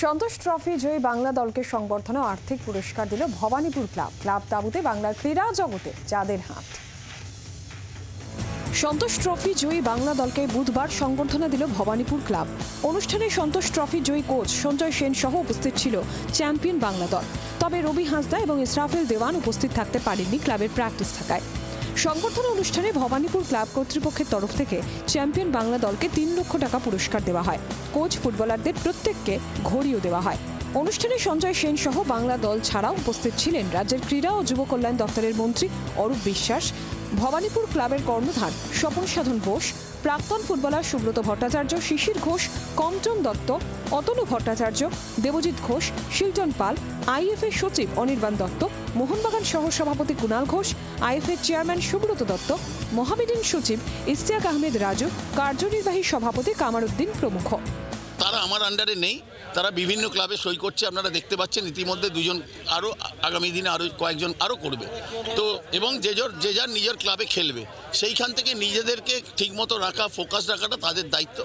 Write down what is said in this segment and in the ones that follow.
সন্তোষ trophy জয়ী বাংলা দলকে সংবর্ধনা ও আর্থিক পুরস্কার দিল ভবানীপুর ক্লাব। ক্লাব তাঁবুতে বাংলার ক্রীড়া জগতে যাদের হাত। সন্তোষ ট্রফি জয়ী বাংলা দলকে বুধবার সংবর্ধনা দিল ভবানীপুর ক্লাব। অনুষ্ঠানে সন্তোষ ট্রফি জয়ী কোচ সঞ্জয় সেন সহ উপস্থিত ছিল চ্যাম্পিয়ন বাংলা দল। তবে রবি হাঁসদা এবং ইসরাফেল দেওয়ান উপস্থিত থাকতে পারেননি ক্লাবের প্র্যাকটিস থাকায়। সংবর্ধনা অনুষ্ঠানে ভবানীপুর ক্লাব কর্তৃপক্ষের তরফ থেকে চ্যাম্পিয়ন বাংলা দলকে 3 লক্ষ টাকা পুরস্কার দেওয়া হয়। কোচ ফুটবলারদের প্রত্যেককে ঘড়িও দেওয়া হয়। অনুষ্ঠানে সঞ্জয় সেন সহ বাংলা দল ছাড়াও উপস্থিত ছিলেন রাজ্যের ক্রীড়া ও যুব কল্যাণ দপ্তরের মন্ত্রী অরূপ বিশ্বাস, ভবানীপুর ক্লাবের কর্ণধার স্বপন সাধন বোস, প্রাক্তন ফুটবলার সুব্রত ভট্টাচার্য, শিশির ঘোষ, কমটন দত্ত, অতনু ভট্টাচার্য, দেবজিৎ ঘোষ, শিলটন পাল, আইএফএ সচিব অনির্বাণ দত্ত, মোহনবাগান সহ সভাপতি কুণাল ঘোষ, আইএফএ চেয়ারম্যান সুব্রত দত্ত, মহাবিদিন সচিব ইশতিয়াক আহমেদ রাজু, কার্যনির্বাহী সভাপতি কামারউদ্দিন প্রমুখ। তারা আমার আন্ডারে নেই, তারা বিভিন্ন ক্লাবে সই করছে, আপনারা দেখতে পাচ্ছেন। ইতিমধ্যে দুজন আরও আগামী দিনে আরও কয়েকজন আরও করবে। তো এবং যে যার নিজের ক্লাবে খেলবে, সেইখান থেকে নিজেদেরকে ঠিকমতো রাখা, ফোকাস রাখাটা তাদের দায়িত্ব।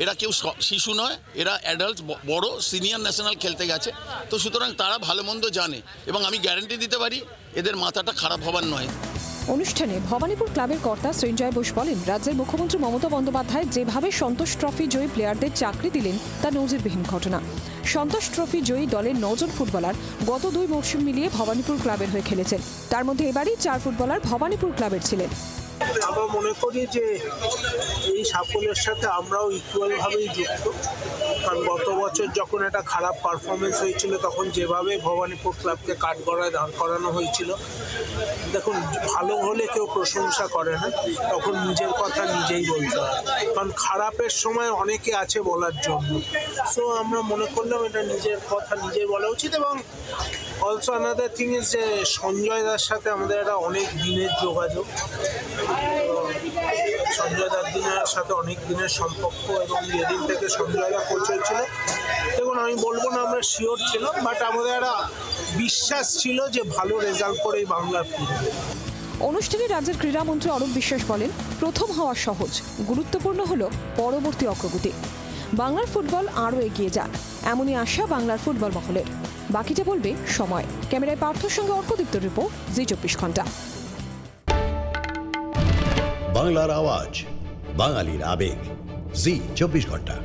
এরা কেউ শিশু নয়, এরা অ্যাডাল্ট, বড় সিনিয়র ন্যাশনাল খেলতে গেছে। তো সুতরাং তারা ভালো মন্দ জানে এবং আমি গ্যারান্টি দিতে পারি এদের মাথাটা খারাপ হবার নয়। অনুষ্ঠানে ভবানীপুর ক্লাবের কর্তা সঞ্জয় বোস বলেন, রাজ্যের মুখ্যমন্ত্রী মমতা বন্দ্যোপাধ্যায় যেভাবে সন্তোষ ট্রফি জয়ী প্লেয়ারদের চাকরি দিলেন তা নজিরবিহীন ঘটনা। সন্তোষ ট্রফি জয়ী দলের 9 জন ফুটবলার গত 2 মৌসুম মিলিয়ে ভবানীপুর ক্লাবের হয়ে খেলেছেন। তার মধ্যে এবারই 4 ফুটবলার ভবানীপুর ক্লাবের ছিলেন। আমরা মনে করি যে এই সাফল্যের সাথে আমরাও ইকুয়ালভাবেই যুক্ত। কারণ গত বছর যখন একটা খারাপ পারফরমেন্স হয়েছিল, তখন যেভাবে ভবানীপুর ক্লাবকে কাঠগড়ায় দাঁড় করানো হয়েছিল, দেখুন ভালো হলে কেউ প্রশংসা করে না, তখন নিজের কথা নিজেই বলতে হয়। কারণ খারাপের সময় অনেকে আছে বলার জন্য। সো আমরা মনে করলাম এটা নিজের কথা নিজেই বলা উচিত। এবং অলসো আনাদার থিং ইজ যে সঞ্জয় দার সাথে আমাদের একটা অনেক দিনের যোগাযোগ, সঞ্জয় দার সাথে অনেক দিনের সম্পর্ক। এবং যেদিন থেকে সঞ্জয় দা কোচ হয়েছিল, দেখুন আমি বলবো না আমরা শিওর ছিলাম, বাট আমাদের একটা বিশ্বাস ছিল যে ভালো রেজাল্ট করেই বাংলার ফিরবে। অনুষ্ঠানে রাজ্যের ক্রীড়ামন্ত্রী অরূপ বিশ্বাস বলেন, প্রথম হওয়া সহজ, গুরুত্বপূর্ণ হলো পরবর্তী অগ্রগতি। বাংলার ফুটবল আরও এগিয়ে যাক, এমনই আশা বাংলার ফুটবল মহলের। বাকিটা বলবে সময়। ক্যামেরায় পার্থর সঙ্গে অর্কদীপ্ত রিপোর্ট, জি 24 ঘন্টা। বাংলার আওয়াজ, বাঙালির আবেগ, জি 24 ঘন্টা।